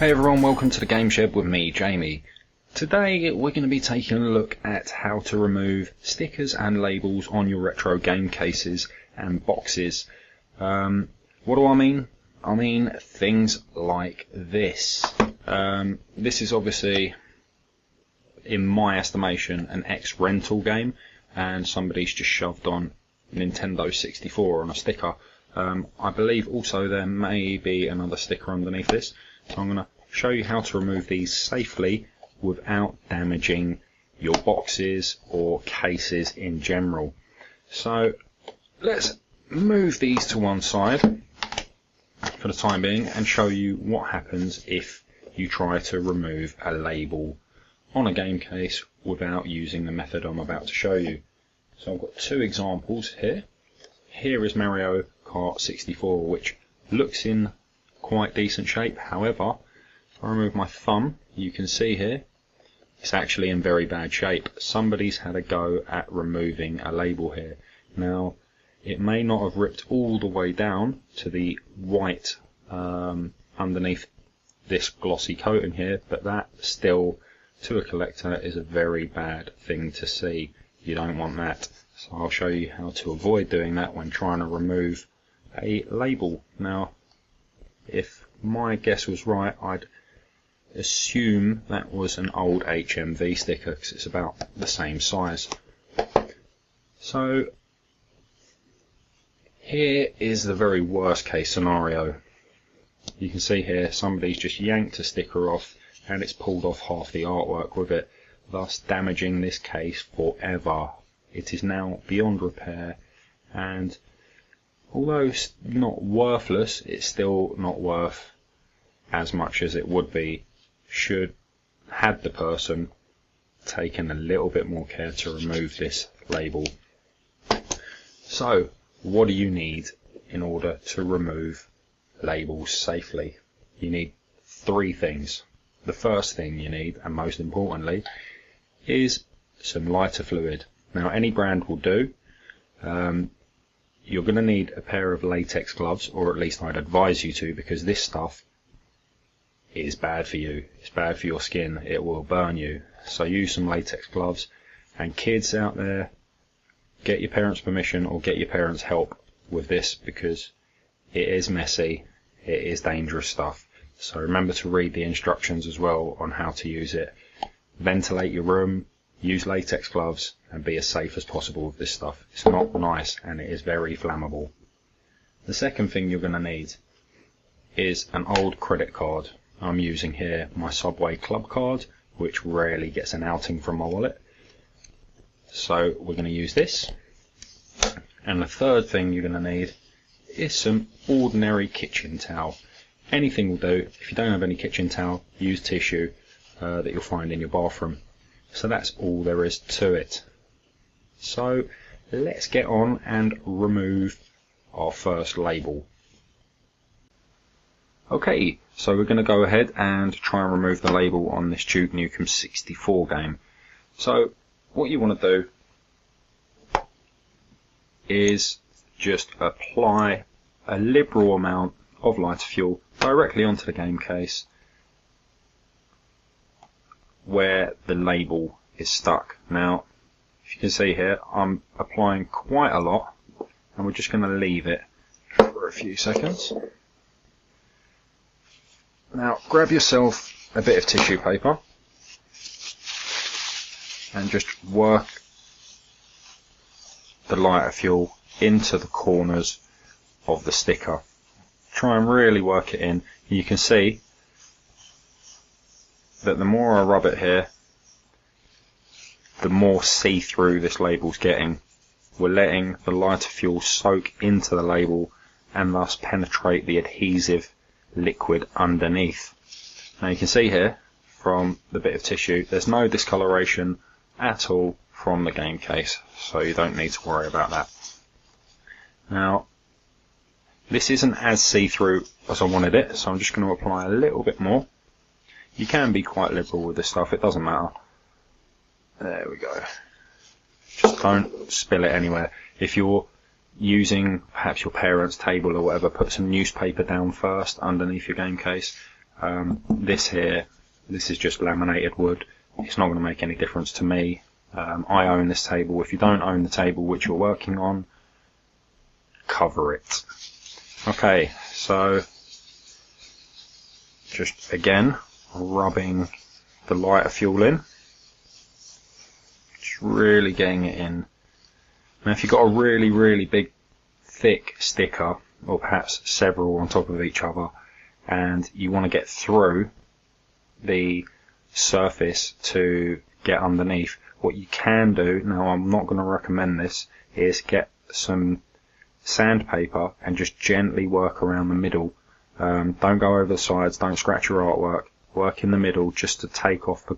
Hey everyone, welcome to the Game Shed with me, Jamie. Today we're going to be taking a look at how to remove stickers and labels on your retro game cases and boxes. What do I mean? I mean things like this. This is obviously, in my estimation, an ex-rental game, and somebody's just shoved on Nintendo 64 on a sticker. I believe also there may be another sticker underneath this. So I'm going to show you how to remove these safely without damaging your boxes or cases in general. So let's move these to one side for the time being and show you what happens if you try to remove a label on a game case without using the method I'm about to show you. So I've got two examples here. Here is Mario Kart 64, which looks in quite decent shape. However, if I remove my thumb, you can see here it's actually in very bad shape. Somebody's had a go at removing a label here. Now, it may not have ripped all the way down to the white underneath this glossy coating here, but that still, to a collector, is a very bad thing to see. You don't want that. So I'll show you how to avoid doing that when trying to remove a label. Now, if my guess was right, I'd assume that was an old HMV sticker because it's about the same size. So here is the very worst case scenario. You can see here somebody's just yanked a sticker off and it's pulled off half the artwork with it, thus damaging this case forever. It is now beyond repair, and although it's not worthless, it's still not worth as much as it would be had the person taken a little bit more care to remove this label. So, what do you need in order to remove labels safely? You need three things. The first thing you need, and most importantly, is some lighter fluid. Now, any brand will do. You're going to need a pair of latex gloves, or at least I'd advise you to, because this stuff is bad for you. It's bad for your skin. It will burn you. So use some latex gloves. And kids out there, get your parents' permission or get your parents' help with this, because it is messy. It is dangerous stuff. So remember to read the instructions as well on how to use it. Ventilate your room. Use latex gloves and be as safe as possible with this stuff. It's not nice and it is very flammable. The second thing you're going to need is an old credit card. I'm using here my Subway Club card, which rarely gets an outing from my wallet. So we're going to use this. And the third thing you're going to need is some ordinary kitchen towel. Anything will do. If you don't have any kitchen towel, use tissue that you'll find in your bathroom. So that's all there is to it. So let's get on and remove our first label. Okay, so we're going to go ahead and try and remove the label on this Duke Nukem 64 game. So what you want to do is just apply a liberal amount of lighter fuel directly onto the game case where the label is stuck. Now, if you can see here, I'm applying quite a lot, and we're just going to leave it for a few seconds. Now, grab yourself a bit of tissue paper and just work the lighter fuel into the corners of the sticker. Try and really work it in. You can see that the more I rub it here, the more see-through this label's getting. We're letting the lighter fuel soak into the label and thus penetrate the adhesive liquid underneath. Now you can see here from the bit of tissue, there's no discoloration at all from the game case, so you don't need to worry about that. Now, this isn't as see-through as I wanted it, so I'm just going to apply a little bit more. You can be quite liberal with this stuff, it doesn't matter. There we go. Just don't spill it anywhere. If you're using perhaps your parents' table or whatever, put some newspaper down first underneath your game case This here, this is just laminated wood. It's not going to make any difference to me. I own this table. If you don't own the table which you're working on, cover it. Okay, so just again rubbing the lighter fuel in, just really getting it in. Now if you've got a really big thick sticker, or perhaps several on top of each other, and you want to get through the surface to get underneath, what you can do, now I'm not going to recommend this, is get some sandpaper and just gently work around the middle. Don't go over the sides, don't scratch your artwork, work in the middle just to take off a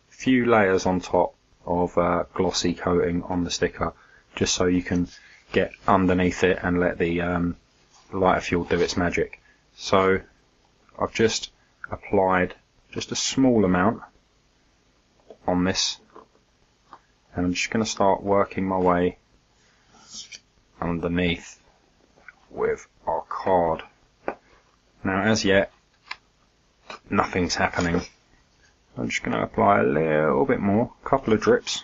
few layers on top of glossy coating on the sticker, just so you can get underneath it and let the lighter fuel do its magic. So I've just applied just a small amount on this, and I'm just going to start working my way underneath with our card. Now as yet nothing's happening. I'm just going to apply a little bit more, a couple of drips,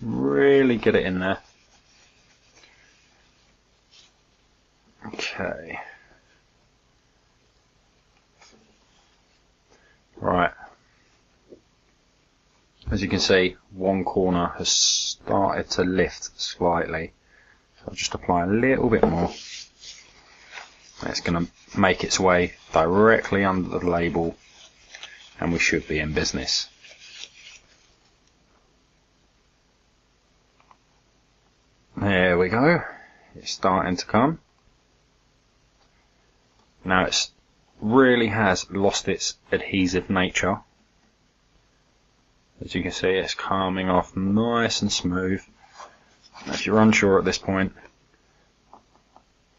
really get it in there. Okay. Right. As you can see, one corner has started to lift slightly. So I'll just apply a little bit more. It's going to make its way directly under the label, and we should be in business. There we go. It's starting to come. Now it really has lost its adhesive nature. As you can see, it's coming off nice and smooth. Now, if you're unsure at this point,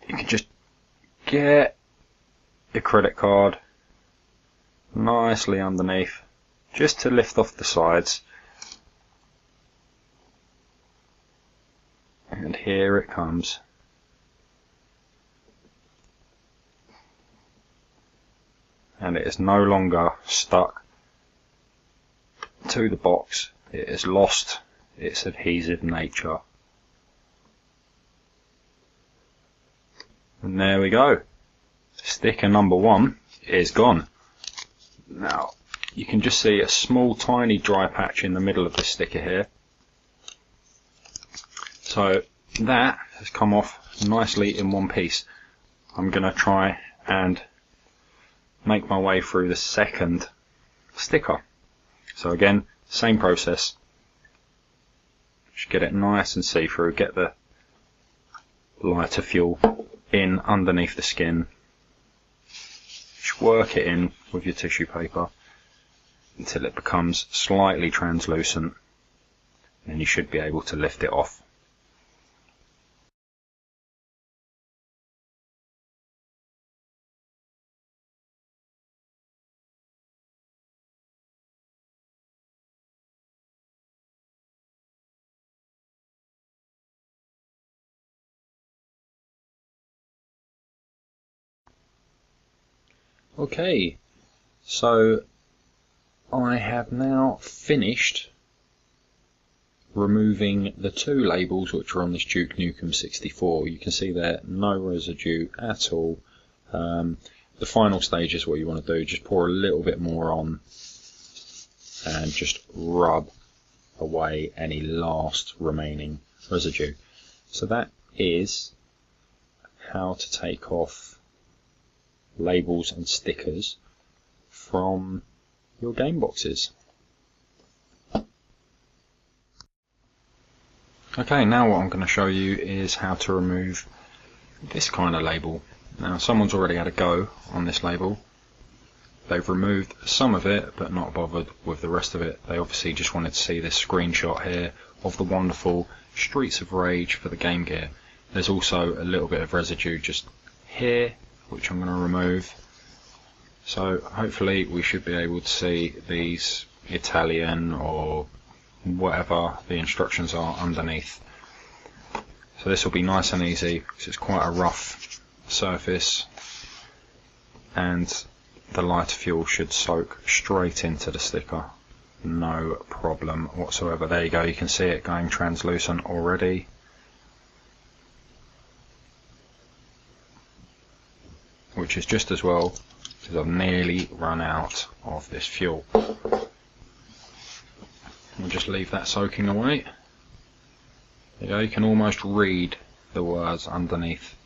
you can just get your credit card nicely underneath, just to lift off the sides. And here it comes. And it is no longer stuck to the box. It has lost its adhesive nature. And there we go. Sticker number one is gone. Now you can just see a small tiny dry patch in the middle of this sticker here. So that has come off nicely in one piece. I'm going to try and make my way through the second sticker. So again, same process. Just get it nice and see-through, get the lighter fuel in underneath the skin. Just work it in with your tissue paper until it becomes slightly translucent, and you should be able to lift it off. Okay, so I have now finished removing the two labels which are on this Duke Nukem 64. You can see there, no residue at all. The final stage is what you want to do, just pour a little bit more on and just rub away any last remaining residue. So that is how to take off labels and stickers from your game boxes. Okay, now what I'm going to show you is how to remove this kind of label. Now someone's already had a go on this label. They've removed some of it but not bothered with the rest of it. They obviously just wanted to see this screenshot here of the wonderful Streets of Rage for the Game Gear. There's also a little bit of residue just here, which I'm going to remove. So hopefully we should be able to see these Italian or whatever the instructions are underneath. So this will be nice and easy because it's quite a rough surface, and the lighter fuel should soak straight into the sticker, no problem whatsoever. There you go, you can see it going translucent already. Which is just as well, because I've nearly run out of this fuel. We'll just leave that soaking away. There you go, you can almost read the words underneath.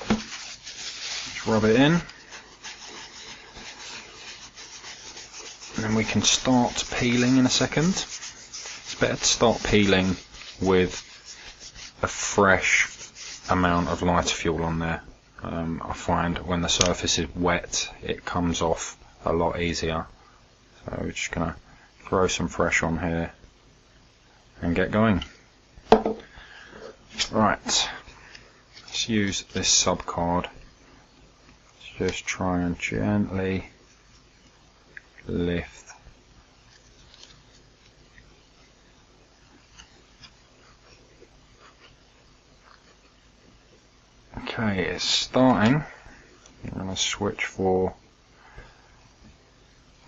Just rub it in. And then we can start peeling in a second. It's better to start peeling with a fresh amount of lighter fuel on there. I find when the surface is wet it comes off a lot easier. So we're just going to throw some fresh on here and get going. Right, let's use this sub card. Let's just try and gently lift. Okay, it's starting. I'm going to switch for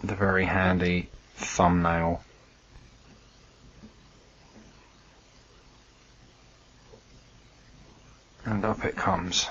the very handy thumbnail. And up it comes.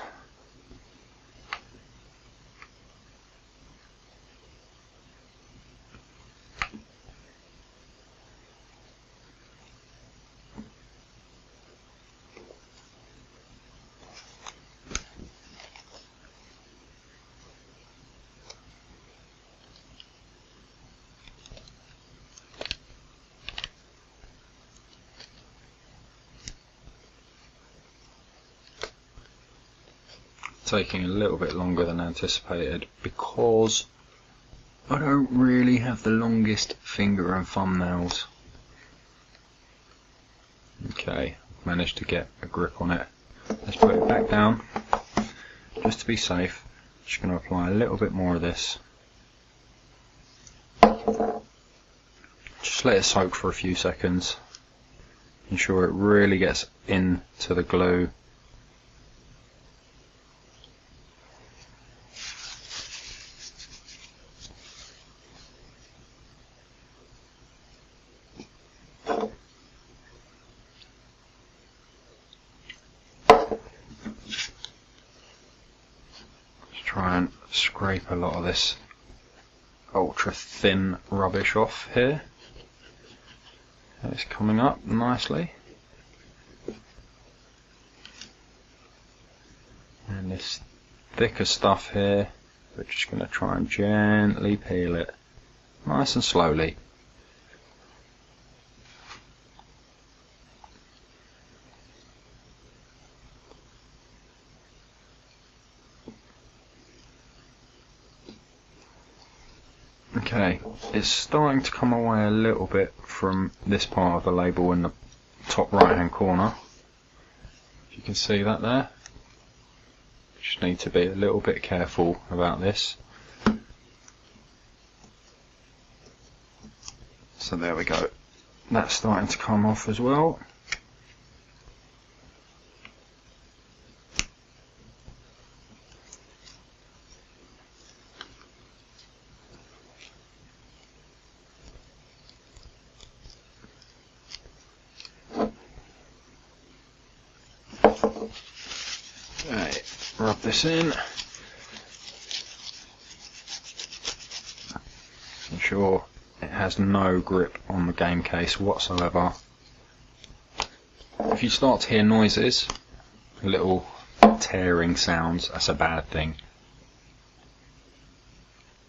Taking a little bit longer than anticipated because I don't really have the longest finger and thumbnails. Okay, managed to get a grip on it. Let's put it back down just to be safe. Just going to apply a little bit more of this. Just let it soak for a few seconds. Ensure it really gets into the glue. Try and scrape a lot of this ultra thin rubbish off here. It's coming up nicely. And this thicker stuff here, we're just going to try and gently peel it, nice and slowly. Okay, it's starting to come away a little bit from this part of the label in the top right hand corner. You can see that there. Just need to be a little bit careful about this. So there we go. That's starting to come off as well. Okay, rub this in. Ensure it has no grip on the game case whatsoever. If you start to hear noises, little tearing sounds, that's a bad thing.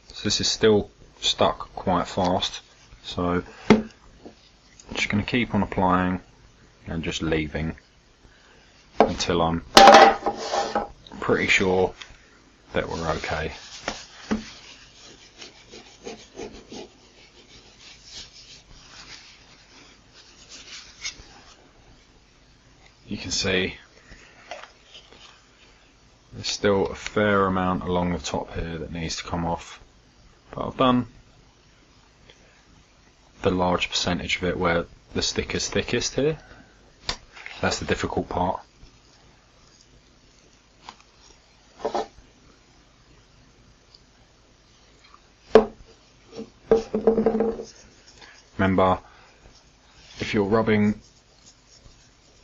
So this is still stuck quite fast, so I'm just going to keep on applying and just leaving until I'm pretty sure that we're okay. You can see there's still a fair amount along the top here that needs to come off, but I've done the large percentage of it where the sticker's thickest here. That's the difficult part. Remember, if you're rubbing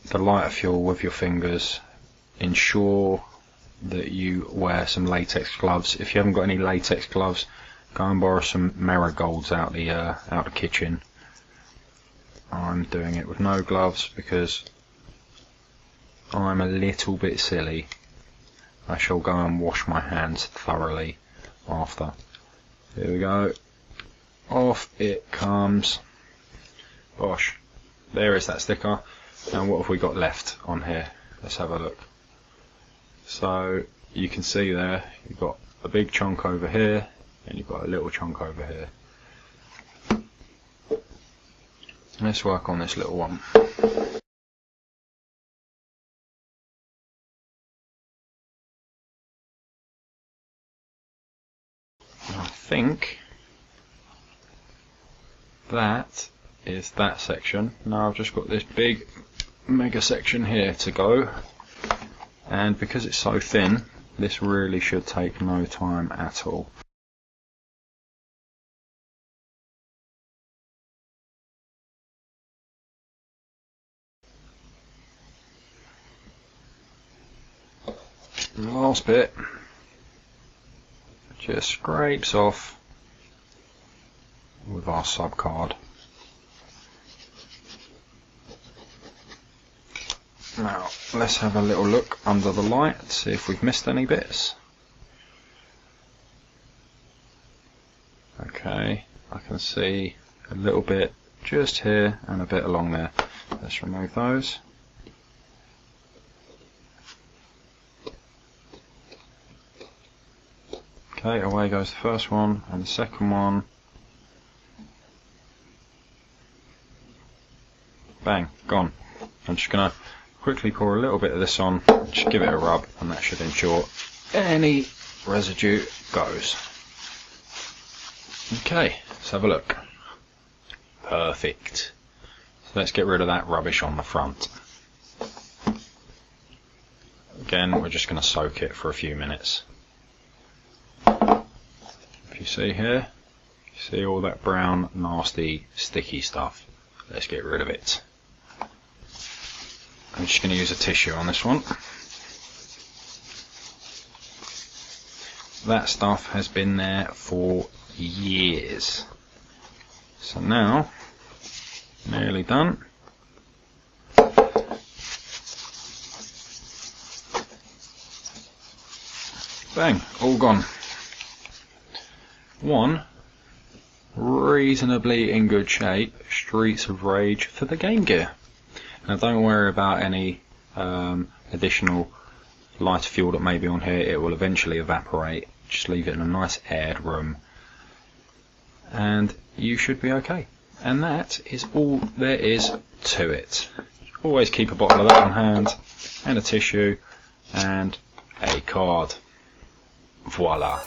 the lighter fuel with your fingers, ensure that you wear some latex gloves. If you haven't got any latex gloves, go and borrow some marigolds out the kitchen. I'm doing it with no gloves because I'm a little bit silly. I shall go and wash my hands thoroughly after. Here we go. Off it comes. Bosh. There is that sticker. And what have we got left on here? Let's have a look. So you can see there, you've got a big chunk over here and you've got a little chunk over here. Let's work on this little one. I think that is that section. Now I've just got this big mega section here to go, and because it's so thin, this really should take no time at all. The last bit just scrapes off with our sub card. Now let's have a little look under the light, see if we've missed any bits. Okay, I can see a little bit just here and a bit along there. Let's remove those. Okay, away goes the first one and the second one. Bang, gone. I'm just going to quickly pour a little bit of this on, just give it a rub, and that should ensure any residue goes. Okay, let's have a look. Perfect. So let's get rid of that rubbish on the front. Again, we're just going to soak it for a few minutes. If you see here, you see all that brown, nasty, sticky stuff. Let's get rid of it. I'm just going to use a tissue on this one. That stuff has been there for years. So now, nearly done. Bang, all gone. One reasonably in good shape Streets of Rage for the Game Gear. Now don't worry about any additional lighter fuel that may be on here, it will eventually evaporate. Just leave it in a nice aired room and you should be okay. And that is all there is to it. Always keep a bottle of that on hand and a tissue and a card. Voila.